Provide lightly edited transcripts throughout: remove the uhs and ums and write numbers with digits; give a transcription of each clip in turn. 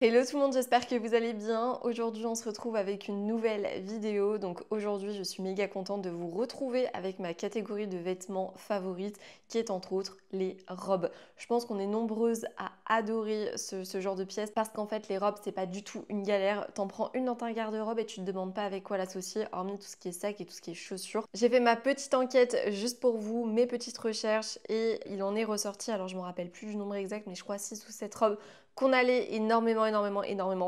Hello tout le monde, j'espère que vous allez bien. Aujourd'hui, on se retrouve avec une nouvelle vidéo. Donc aujourd'hui, je suis méga contente de vous retrouver avec ma catégorie de vêtements favorite qui est entre autres les robes. Je pense qu'on est nombreuses à adorer ce genre de pièces parce qu'en fait, les robes, c'est pas du tout une galère. T'en prends une dans ta garde-robe et tu te demandes pas avec quoi l'associer, hormis tout ce qui est sac et tout ce qui est chaussures. J'ai fait ma petite enquête juste pour vous, mes petites recherches et il en est ressorti, alors je me rappelle plus du nombre exact, mais je crois 6 ou 7 robes qu'on allait énormément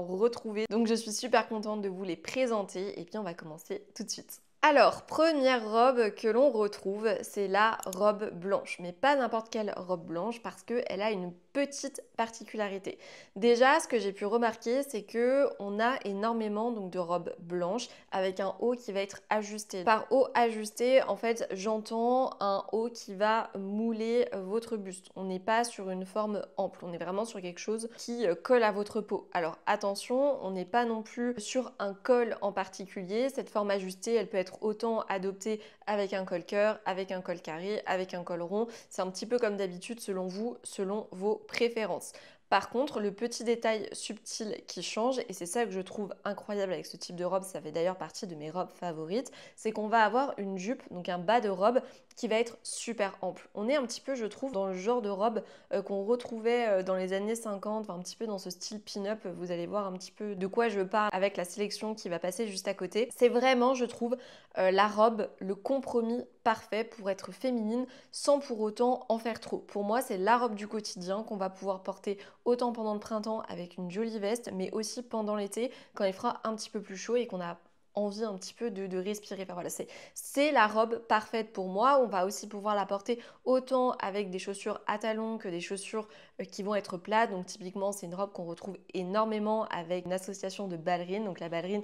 retrouver. Donc je suis super contente de vous les présenter et puis on va commencer tout de suite. Alors, première robe que l'on retrouve, c'est la robe blanche. Mais pas n'importe quelle robe blanche parce qu'elle a une petite particularité. Déjà, ce que j'ai pu remarquer, c'est que on a énormément donc, de robes blanches avec un haut qui va être ajusté. Par haut ajusté, en fait, j'entends un haut qui va mouler votre buste. On n'est pas sur une forme ample, on est vraiment sur quelque chose qui colle à votre peau. Alors attention, on n'est pas non plus sur un col en particulier. Cette forme ajustée, elle peut être autant adoptée avec un col cœur, avec un col carré, avec un col rond. C'est un petit peu comme d'habitude selon vous, selon vos préférences. Par contre, le petit détail subtil qui change, et c'est ça que je trouve incroyable avec ce type de robe, ça fait d'ailleurs partie de mes robes favorites, c'est qu'on va avoir une jupe, donc un bas de robe, qui va être super ample. On est un petit peu, je trouve, dans le genre de robe qu'on retrouvait dans les années 50, enfin, un petit peu dans ce style pin-up. Vous allez voir un petit peu de quoi je parle avec la sélection qui va passer juste à côté. C'est vraiment, je trouve, la robe, le compromis parfait pour être féminine sans pour autant en faire trop. Pour moi, c'est la robe du quotidien qu'on va pouvoir porter autant pendant le printemps avec une jolie veste, mais aussi pendant l'été quand il fera un petit peu plus chaud et qu'on a envie un petit peu de respirer. Enfin, voilà, c'est la robe parfaite pour moi. On va aussi pouvoir la porter autant avec des chaussures à talons que des chaussures qui vont être plates. Donc typiquement, c'est une robe qu'on retrouve énormément avec une association de ballerines. Donc la ballerine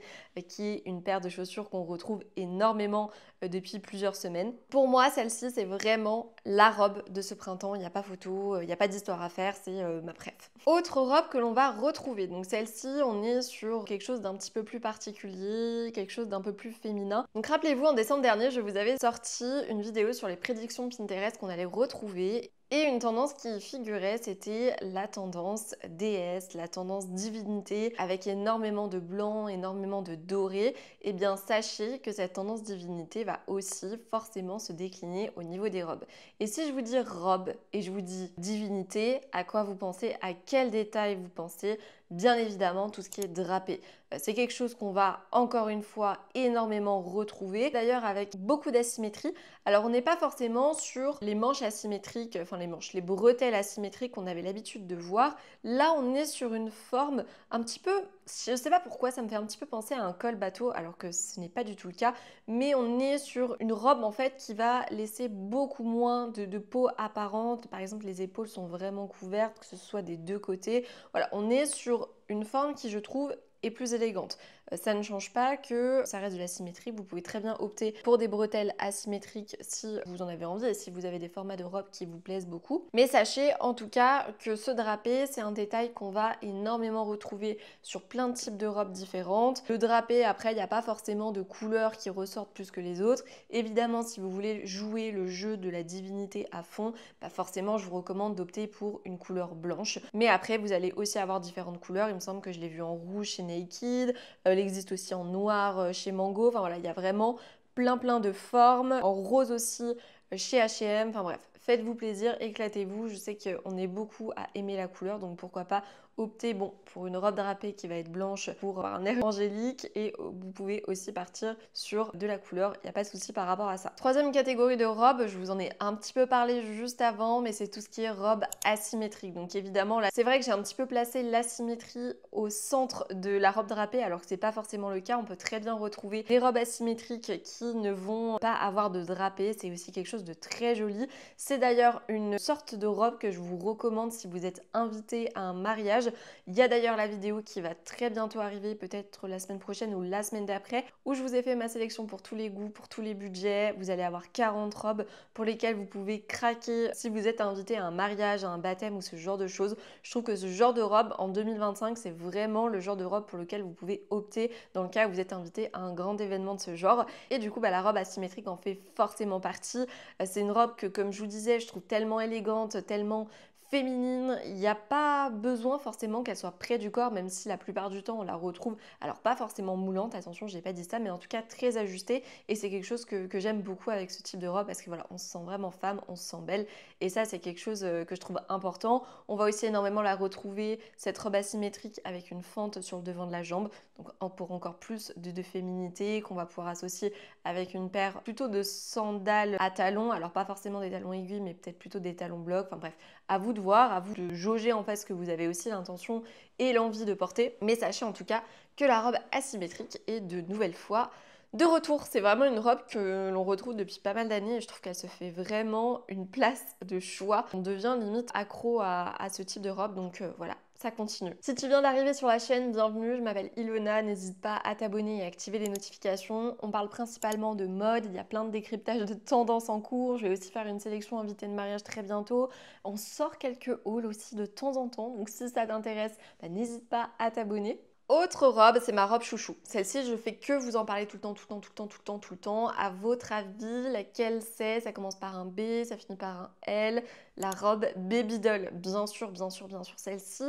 qui est une paire de chaussures qu'on retrouve énormément depuis plusieurs semaines. Pour moi, celle-ci, c'est vraiment la robe de ce printemps. Il n'y a pas photo, il n'y a pas d'histoire à faire, c'est ma préf. Autre robe que l'on va retrouver. Donc celle-ci, on est sur quelque chose d'un petit peu plus particulier, quelque chose d'un peu plus féminin. Donc rappelez-vous, en décembre dernier, je vous avais sorti une vidéo sur les prédictions Pinterest qu'on allait retrouver. Et une tendance qui y figurait, c'était la tendance déesse, la tendance divinité, avec énormément de blanc, énormément de doré. Eh bien, sachez que cette tendance divinité va aussi forcément se décliner au niveau des robes. Et si je vous dis robe et je vous dis divinité, à quoi vous pensez? À quel détail vous pensez? Bien évidemment, tout ce qui est drapé. C'est quelque chose qu'on va encore une fois énormément retrouver, d'ailleurs avec beaucoup d'asymétrie. Alors on n'est pas forcément sur les manches asymétriques, enfin les bretelles asymétriques qu'on avait l'habitude de voir. Là on est sur une forme un petit peu, je ne sais pas pourquoi, ça me fait un petit peu penser à un col bateau alors que ce n'est pas du tout le cas, mais on est sur une robe en fait qui va laisser beaucoup moins de peau apparente. Par exemple, les épaules sont vraiment couvertes, que ce soit des deux côtés. Voilà, on est sur une forme qui je trouve est plus élégante. Ça ne change pas que ça reste de la symétrie. Vous pouvez très bien opter pour des bretelles asymétriques si vous en avez envie et si vous avez des formats de robe qui vous plaisent beaucoup. Mais sachez en tout cas que ce drapé, c'est un détail qu'on va énormément retrouver sur plein de types de robes différentes. Le drapé, après, il n'y a pas forcément de couleurs qui ressortent plus que les autres. Évidemment, si vous voulez jouer le jeu de la divinité à fond, forcément, je vous recommande d'opter pour une couleur blanche. Mais après, vous allez aussi avoir différentes couleurs. Il me semble que je l'ai vu en rouge chez Naked, elle existe aussi en noir chez Mango. Enfin voilà, il y a vraiment plein de formes. En rose aussi chez H&M. Enfin bref, faites-vous plaisir, éclatez-vous. Je sais qu'on est beaucoup à aimer la couleur, donc pourquoi pas opter pour une robe drapée qui va être blanche pour un air angélique et vous pouvez aussi partir sur de la couleur, il n'y a pas de souci par rapport à ça. Troisième catégorie de robe, je vous en ai un petit peu parlé juste avant, mais c'est tout ce qui est robe asymétrique. Donc évidemment là, c'est vrai que j'ai un petit peu placé l'asymétrie au centre de la robe drapée alors que c'est pas forcément le cas. On peut très bien retrouver des robes asymétriques qui ne vont pas avoir de drapé, c'est aussi quelque chose de très joli. C'est d'ailleurs une sorte de robe que je vous recommande si vous êtes invité à un mariage. Il y a d'ailleurs la vidéo qui va très bientôt arriver, peut-être la semaine prochaine ou la semaine d'après, où je vous ai fait ma sélection pour tous les goûts, pour tous les budgets. Vous allez avoir 40 robes pour lesquelles vous pouvez craquer si vous êtes invité à un mariage, à un baptême ou ce genre de choses. Je trouve que ce genre de robe en 2025, c'est vraiment le genre de robe pour lequel vous pouvez opter dans le cas où vous êtes invité à un grand événement de ce genre. Et du coup, la robe asymétrique en fait forcément partie. C'est une robe que, comme je vous disais, je trouve tellement élégante, tellement féminine. Il n'y a pas besoin forcément qu'elle soit près du corps, même si la plupart du temps on la retrouve, alors pas forcément moulante, attention, j'ai pas dit ça, mais en tout cas très ajustée. Et c'est quelque chose que j'aime beaucoup avec ce type de robe parce que voilà, on se sent vraiment femme, on se sent belle. Et ça, c'est quelque chose que je trouve important. On va aussi énormément la retrouver, cette robe asymétrique avec une fente sur le devant de la jambe, donc pour encore plus de féminité, qu'on va pouvoir associer avec une paire plutôt de sandales à talons, alors pas forcément des talons aiguilles, mais peut-être plutôt des talons blocs. Enfin bref, à vous de voir, à vous de jauger en fait ce que vous avez aussi l'intention et l'envie de porter. Mais sachez en tout cas que la robe asymétrique est de nouvelle fois de retour. C'est vraiment une robe que l'on retrouve depuis pas mal d'années et je trouve qu'elle se fait vraiment une place de choix. On devient limite accro à ce type de robe, donc voilà. Ça continue. Si tu viens d'arriver sur la chaîne, bienvenue, je m'appelle Ilona, n'hésite pas à t'abonner et à activer les notifications. On parle principalement de mode, il y a plein de décryptages de tendances en cours, je vais aussi faire une sélection invitée de mariage très bientôt. On sort quelques hauls aussi de temps en temps, donc si ça t'intéresse, n'hésite pas à t'abonner. Autre robe, c'est ma robe chouchou. Celle-ci, je fais que vous en parler tout le temps, tout le temps, tout le temps, tout le temps, tout le temps. À votre avis, laquelle c'est? Ça commence par un B, ça finit par un L. La robe Baby Doll, bien sûr, bien sûr, bien sûr, celle-ci.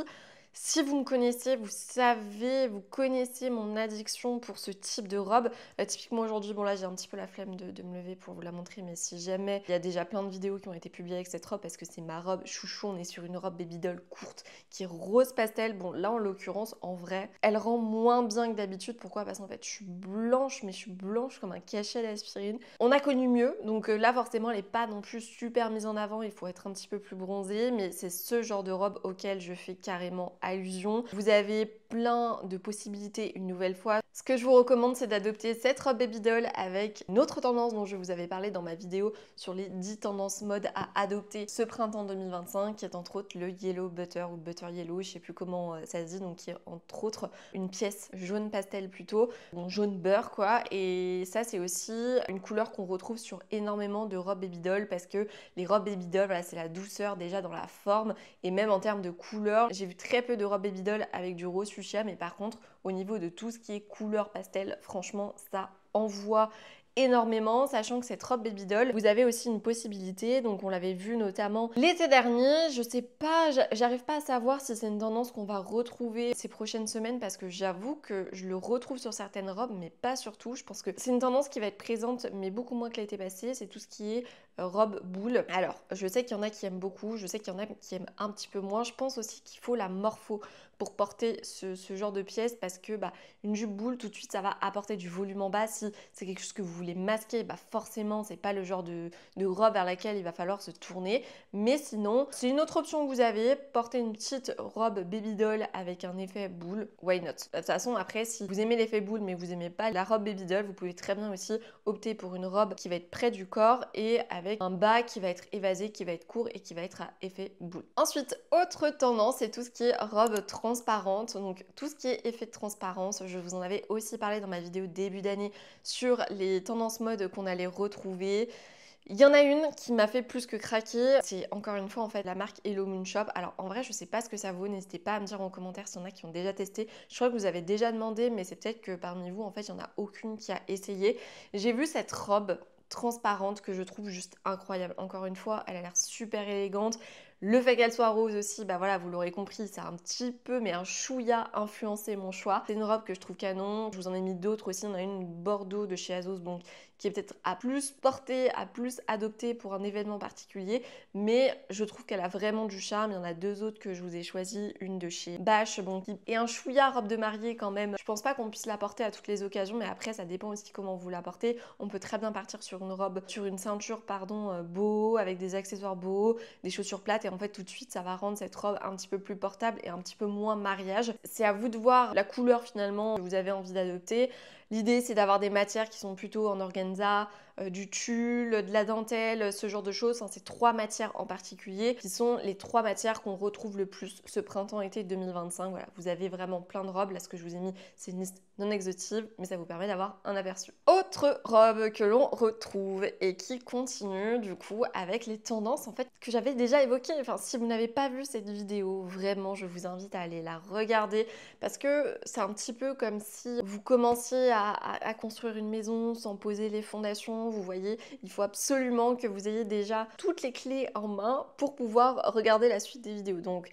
Si vous me connaissez, vous savez, vous connaissez mon addiction pour ce type de robe. Typiquement aujourd'hui, bon là j'ai un petit peu la flemme de me lever pour vous la montrer, mais si jamais, il y a déjà plein de vidéos qui ont été publiées avec cette robe parce que c'est ma robe chouchou, on est sur une robe baby doll courte qui est rose pastel. Bon là en l'occurrence, en vrai, elle rend moins bien que d'habitude. Pourquoi? Parce qu'en fait je suis blanche, mais je suis blanche comme un cachet d'aspirine. On a connu mieux, donc là forcément elle n'est pas non plus super mise en avant, il faut être un petit peu plus bronzé, mais c'est ce genre de robe auquel je fais carrément allusion. Vous avez plein de possibilités une nouvelle fois. Ce que je vous recommande, c'est d'adopter cette robe baby doll avec une autre tendance dont je vous avais parlé dans ma vidéo sur les 10 tendances mode à adopter ce printemps 2025, qui est entre autres le yellow butter ou butter yellow, je sais plus comment ça se dit, donc qui est entre autres une pièce jaune pastel plutôt, bon, jaune beurre quoi. Et ça c'est aussi une couleur qu'on retrouve sur énormément de robes baby doll parce que les robes baby doll, voilà, c'est la douceur déjà dans la forme et même en termes de couleur. J'ai vu très peu de robes baby doll avec du rose fuchsia, mais par contre au niveau de tout ce qui est couleur pastel, franchement ça envoie énormément, sachant que cette robe baby doll, vous avez aussi une possibilité, donc on l'avait vu notamment l'été dernier, je sais pas, j'arrive pas à savoir si c'est une tendance qu'on va retrouver ces prochaines semaines parce que j'avoue que je le retrouve sur certaines robes mais pas sur tout. Je pense que c'est une tendance qui va être présente mais beaucoup moins que l'été passé, c'est tout ce qui est robe boule. Alors je sais qu'il y en a qui aiment beaucoup, je sais qu'il y en a qui aiment un petit peu moins, je pense aussi qu'il faut la morpho pour porter ce genre de pièces parce que une jupe boule tout de suite ça va apporter du volume en bas. Si c'est quelque chose que vous voulez masquer, forcément c'est pas le genre de robe vers laquelle il va falloir se tourner, mais sinon c'est une autre option que vous avez, porter une petite robe baby doll avec un effet boule, why not. De toute façon après si vous aimez l'effet boule mais vous aimez pas la robe baby doll, vous pouvez très bien aussi opter pour une robe qui va être près du corps et avec un bas qui va être évasé, qui va être court et qui va être à effet boule. Ensuite, autre tendance, c'est tout ce qui est robe transparente, donc tout ce qui est effet de transparence. Je vous en avais aussi parlé dans ma vidéo début d'année sur les tendances mode qu'on allait retrouver. Il y en a une qui m'a fait plus que craquer, c'est encore une fois en fait la marque Hello Moon Shop. Alors en vrai je sais pas ce que ça vaut, n'hésitez pas à me dire en commentaire s'il y en a qui ont déjà testé. Je crois que vous avez déjà demandé, mais c'est peut-être que parmi vous en fait il n'y en a aucune qui a essayé. J'ai vu cette robe transparente que je trouve juste incroyable. Encore une fois, elle a l'air super élégante. Le fait qu'elle soit rose aussi, voilà, vous l'aurez compris, ça a un petit peu, mais un chouïa influencé mon choix. C'est une robe que je trouve canon. Je vous en ai mis d'autres aussi. On a une Bordeaux de chez Azos, donc qui est peut-être à plus porter, à plus adopter pour un événement particulier, mais je trouve qu'elle a vraiment du charme. Il y en a deux autres que je vous ai choisi, une de chez Bash, et un chouïa robe de mariée quand même. Je pense pas qu'on puisse la porter à toutes les occasions, mais après ça dépend aussi comment vous la portez. On peut très bien partir sur une robe, sur une ceinture, boho, avec des accessoires boho, des chaussures plates, et en fait tout de suite ça va rendre cette robe un petit peu plus portable et un petit peu moins mariage. C'est à vous de voir la couleur finalement que vous avez envie d'adopter. L'idée c'est d'avoir des matières qui sont plutôt en organza, du tulle, de la dentelle, ce genre de choses. Enfin, c'est trois matières en particulier qui sont les trois matières qu'on retrouve le plus ce printemps-été 2025. Voilà, vous avez vraiment plein de robes. Là, ce que je vous ai mis, c'est une liste non exhaustive, mais ça vous permet d'avoir un aperçu. Autre robe que l'on retrouve et qui continue du coup avec les tendances en fait que j'avais déjà évoquées. Enfin, si vous n'avez pas vu cette vidéo, vraiment, je vous invite à aller la regarder parce que c'est un petit peu comme si vous commenciez à construire une maison sans poser les fondations, attention, vous voyez, il faut absolument que vous ayez déjà toutes les clés en main pour pouvoir regarder la suite des vidéos. Donc,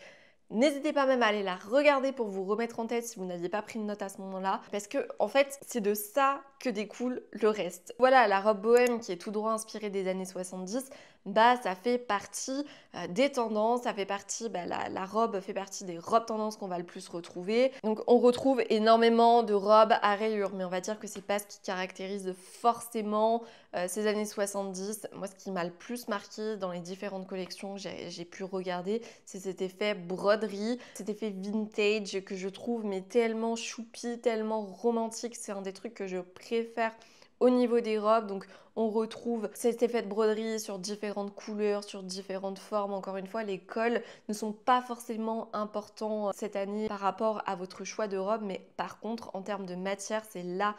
n'hésitez pas même à aller la regarder pour vous remettre en tête si vous n'aviez pas pris de notes à ce moment-là. Parce que, en fait, c'est de ça que découle le reste. Voilà, la robe bohème qui est tout droit inspirée des années 70, bah ça fait partie des tendances, ça fait partie, la robe fait partie des robes tendances qu'on va le plus retrouver. Donc on retrouve énormément de robes à rayures, mais on va dire que c'est pas ce qui caractérise forcément ces années 70. Moi, ce qui m'a le plus marqué dans les différentes collections que j'ai pu regarder, c'est cet effet broderie, cet effet vintage que je trouve mais tellement choupi, tellement romantique. C'est un des trucs que je préfère au niveau des robes. Donc on retrouve cet effet de broderie sur différentes couleurs, sur différentes formes. Encore une fois, les cols ne sont pas forcément importants cette année par rapport à votre choix de robe, mais par contre, en termes de matière, c'est là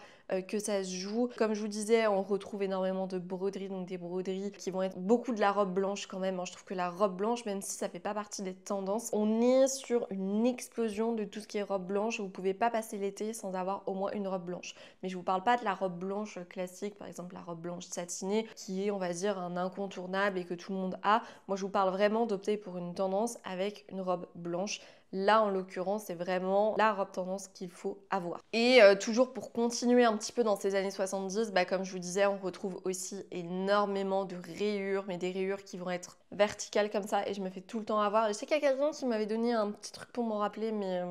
que ça se joue. Comme je vous disais, on retrouve énormément de broderies, donc des broderies qui vont être beaucoup de la robe blanche quand même. Je trouve que la robe blanche, même si ça fait pas partie des tendances, on est sur une explosion de tout ce qui est robe blanche. Vous pouvez pas passer l'été sans avoir au moins une robe blanche. Mais je vous parle pas de la robe blanche classique, par exemple la robe blanche satinée, qui est, on va dire, un incontournable et que tout le monde a. Moi, je vous parle vraiment d'opter pour une tendance avec une robe blanche. Là, en l'occurrence, c'est vraiment la robe tendance qu'il faut avoir. Et toujours pour continuer un petit peu dans ces années 70, comme je vous disais, on retrouve aussi énormément de rayures, mais des rayures qui vont être verticales comme ça, et je me fais tout le temps avoir. Et je sais qu'il y a quelqu'un qui m'avait donné un petit truc pour m'en rappeler, mais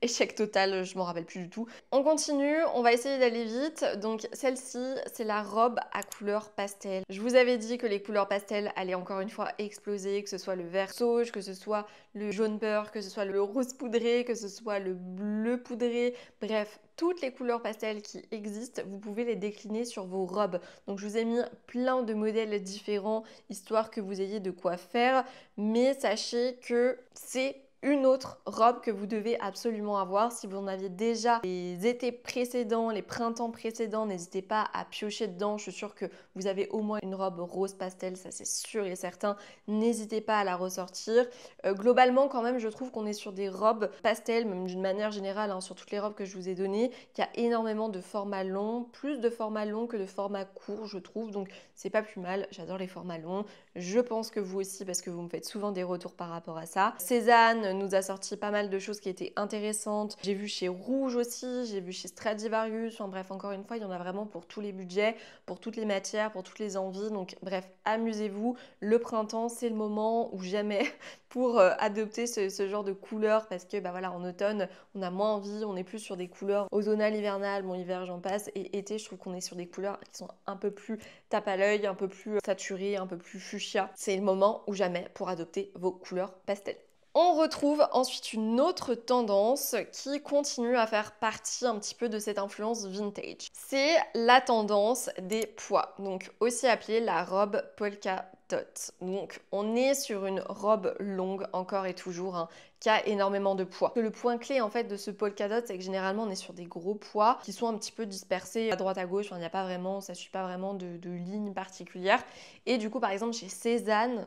échec total, je m'en rappelle plus du tout. On continue, on va essayer d'aller vite. Donc celle-ci, c'est la robe à couleur pastel. Je vous avais dit que les couleurs pastel allaient encore une fois exploser, que ce soit le vert sauge, que ce soit le jaune beurre, que ce soit le rose poudré, que ce soit le bleu poudré, bref, toutes les couleurs pastel qui existent, vous pouvez les décliner sur vos robes. Donc je vous ai mis plein de modèles différents, histoire que vous ayez de quoi faire, mais sachez que c'est une autre robe que vous devez absolument avoir. Si vous en aviez déjà les étés précédents, les printemps précédents, n'hésitez pas à piocher dedans. Je suis sûre que vous avez au moins une robe rose pastel, ça c'est sûr et certain. N'hésitez pas à la ressortir. Globalement, quand même, je trouve qu'on est sur des robes pastel, même d'une manière générale, sur toutes les robes que je vous ai données. Il y a énormément de formats longs, plus de formats longs que de formats courts, je trouve. Donc, c'est pas plus mal. J'adore les formats longs. Je pense que vous aussi, parce que vous me faites souvent des retours par rapport à ça. Cézanne nous a sorti pas mal de choses qui étaient intéressantes. J'ai vu chez Rouge aussi, j'ai vu chez Stradivarius. Enfin bref, encore une fois, il y en a vraiment pour tous les budgets, pour toutes les matières, pour toutes les envies. Donc bref, amusez-vous. Le printemps, c'est le moment ou jamais pour adopter ce genre de couleurs parce que voilà, en automne, on a moins envie, on est plus sur des couleurs automnales, hivernales, bon hiver j'en passe, et été, je trouve qu'on est sur des couleurs qui sont un peu plus tape à l'œil, un peu plus saturées, un peu plus fuchsia. C'est le moment ou jamais pour adopter vos couleurs pastel. On retrouve ensuite une autre tendance qui continue à faire partie un petit peu de cette influence vintage. C'est la tendance des pois, donc aussi appelée la robe polka dot. Donc on est sur une robe longue encore et toujours qui a énormément de poids. Le point clé en fait de ce polka dot, c'est que généralement on est sur des gros pois qui sont un petit peu dispersés à droite à gauche. Enfin, il n'y a pas vraiment, ça suit pas vraiment de ligne particulière. Et du coup, par exemple, chez Cézanne,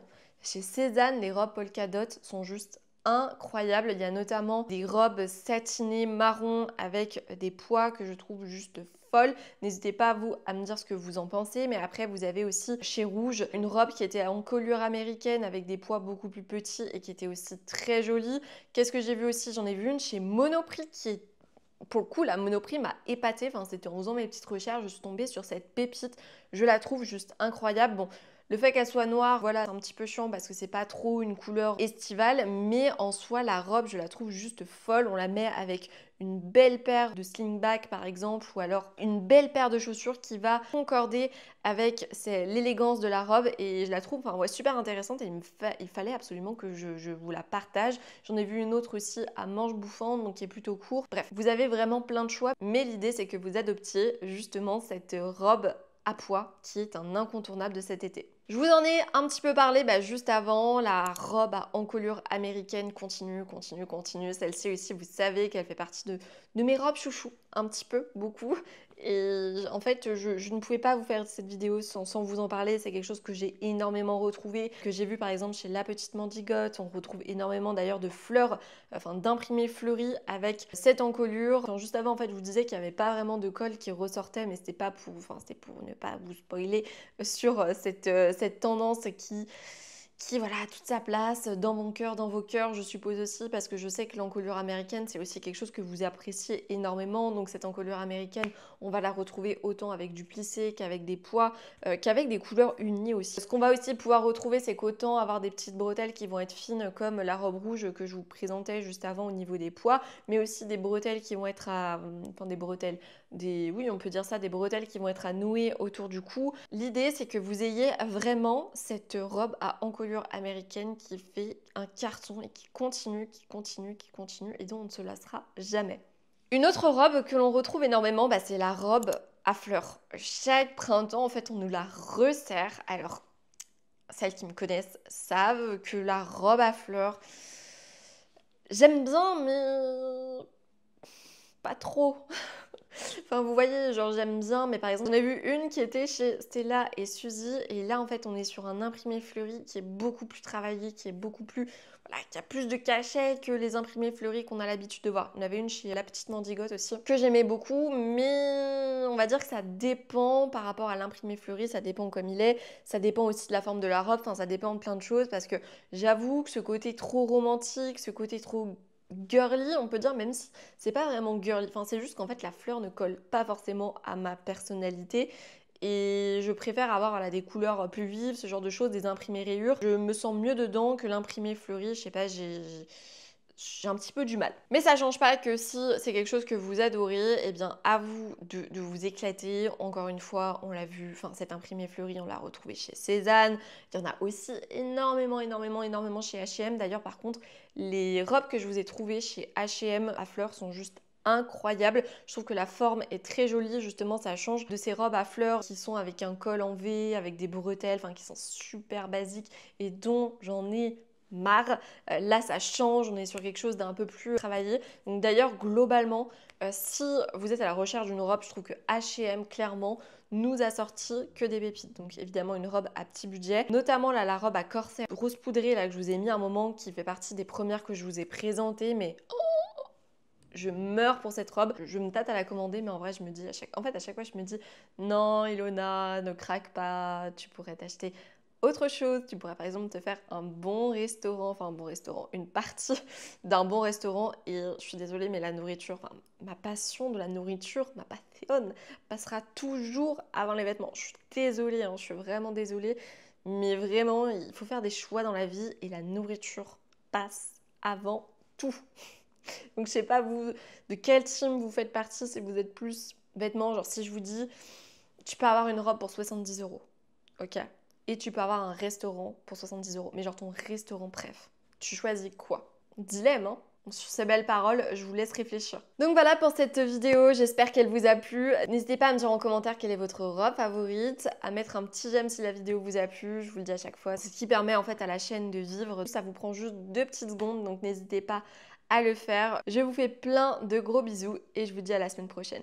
les robes polka dot sont juste incroyables. Il y a notamment des robes satinées marron avec des pois que je trouve juste folles. N'hésitez pas vous à me dire ce que vous en pensez. Mais après, vous avez aussi chez Rouge une robe qui était en colure américaine avec des pois beaucoup plus petits et qui était aussi très jolie. Qu'est-ce que j'ai vu aussi? J'en ai vu une chez Monoprix qui est... Pour le coup, la Monoprix m'a épatée. Enfin, c'était en faisant mes petites recherches, je suis tombée sur cette pépite. Je la trouve juste incroyable. Bon, le fait qu'elle soit noire, voilà, c'est un petit peu chiant parce que c'est pas trop une couleur estivale, mais en soi, la robe, je la trouve juste folle. On la met avec une belle paire de slingback par exemple, ou alors une belle paire de chaussures qui va concorder avec l'élégance de la robe, et je la trouve super intéressante, et il fallait absolument que je vous la partage. J'en ai vu une autre aussi à manche bouffante, donc qui est plutôt court. Bref, vous avez vraiment plein de choix, mais l'idée c'est que vous adoptiez justement cette robe à pois qui est un incontournable de cet été. Je vous en ai un petit peu parlé juste avant, la robe à encolure américaine continue. Celle-ci aussi, vous savez qu'elle fait partie de mes robes chouchou. un petit peu, beaucoup. Et en fait, je ne pouvais pas vous faire cette vidéo sans vous en parler. C'est quelque chose que j'ai énormément retrouvé, que j'ai vu par exemple chez La Petite Mendigote. On retrouve énormément d'ailleurs de fleurs, enfin d'imprimés fleuris avec cette encolure. Enfin, juste avant, en fait, je vous disais qu'il n'y avait pas vraiment de colle qui ressortait, mais c'était pas pour, enfin, c'était pour ne pas vous spoiler sur cette tendance qui voilà, a toute sa place dans mon cœur, dans vos cœurs, je suppose aussi, parce que je sais que l'encolure américaine, c'est aussi quelque chose que vous appréciez énormément. Donc cette encolure américaine, on va la retrouver autant avec du plissé qu'avec des pois, qu'avec des couleurs unies aussi. Ce qu'on va aussi pouvoir retrouver, c'est qu'autant avoir des petites bretelles qui vont être fines comme la robe rouge que je vous présentais juste avant au niveau des pois, mais aussi des bretelles qui vont être à... Enfin des bretelles, oui on peut dire ça, des bretelles qui vont être à nouer autour du cou. L'idée c'est que vous ayez vraiment cette robe à encolure américaine qui fait un carton et qui continue et dont on ne se lassera jamais. Une autre robe que l'on retrouve énormément, c'est la robe à fleurs. Chaque printemps, en fait, on nous la resserre. Alors, celles qui me connaissent savent que la robe à fleurs, j'aime bien, mais pas trop. Enfin, vous voyez, genre j'aime bien, mais par exemple, on a vu une qui était chez Stella et Suzy, et là, en fait, on est sur un imprimé fleuri qui est beaucoup plus travaillé, qui est beaucoup plus... Voilà, qui a plus de cachet que les imprimés fleuris qu'on a l'habitude de voir. On avait une chez La Petite Mendigote aussi, que j'aimais beaucoup, mais on va dire que ça dépend par rapport à l'imprimé fleuri, ça dépend comme il est, ça dépend aussi de la forme de la robe, enfin, ça dépend de plein de choses, parce que j'avoue que ce côté trop romantique, ce côté trop girly, on peut dire, même si c'est pas vraiment girly, enfin c'est juste qu'en fait la fleur ne colle pas forcément à ma personnalité et je préfère avoir voilà, des couleurs plus vives, ce genre de choses, des imprimés rayures. Je me sens mieux dedans que l'imprimé fleuri, je sais pas, j'ai un petit peu du mal. Mais ça change pas que si c'est quelque chose que vous adorez, eh bien à vous de vous éclater. Encore une fois, on l'a vu, enfin cet imprimé fleuri, on l'a retrouvé chez Cézanne. Il y en a aussi énormément chez H&M. D'ailleurs, par contre, les robes que je vous ai trouvées chez H&M à fleurs sont juste incroyables. Je trouve que la forme est très jolie, justement ça change de ces robes à fleurs qui sont avec un col en V, avec des bretelles, enfin qui sont super basiques et dont j'en ai marre. Là ça change, on est sur quelque chose d'un peu plus travaillé. Donc d'ailleurs globalement, si vous êtes à la recherche d'une robe, je trouve que H&M clairement nous a sorti que des pépites. Donc évidemment une robe à petit budget, notamment là la robe à corset rose poudré là que je vous ai mis un moment, qui fait partie des premières que je vous ai présentées, mais je meurs pour cette robe. Je me tâte à la commander, mais en vrai, je me dis à chaque fois, je me dis non, Ilona, ne craque pas, tu pourrais t'acheter autre chose. Tu pourrais par exemple te faire un bon restaurant, enfin un bon restaurant, une partie d'un bon restaurant. Et je suis désolée, mais la nourriture, enfin ma passion de la nourriture, ma passion passera toujours avant les vêtements. Je suis désolée, hein, je suis vraiment désolée, mais vraiment, il faut faire des choix dans la vie et la nourriture passe avant tout. Donc je sais pas vous de quel team vous faites partie, si vous êtes plus vêtements, genre si je vous dis tu peux avoir une robe pour 70 €, ok, et tu peux avoir un restaurant pour 70 €, mais genre ton restaurant préf, tu choisis quoi? Dilemme, hein. Sur ces belles paroles, je vous laisse réfléchir. Donc voilà pour cette vidéo, j'espère qu'elle vous a plu. N'hésitez pas à me dire en commentaire quelle est votre robe favorite, à mettre un petit j'aime si la vidéo vous a plu, je vous le dis à chaque fois. C'est ce qui permet en fait à la chaîne de vivre. Ça vous prend juste 2 petites secondes, donc n'hésitez pas à le faire. Je vous fais plein de gros bisous et je vous dis à la semaine prochaine.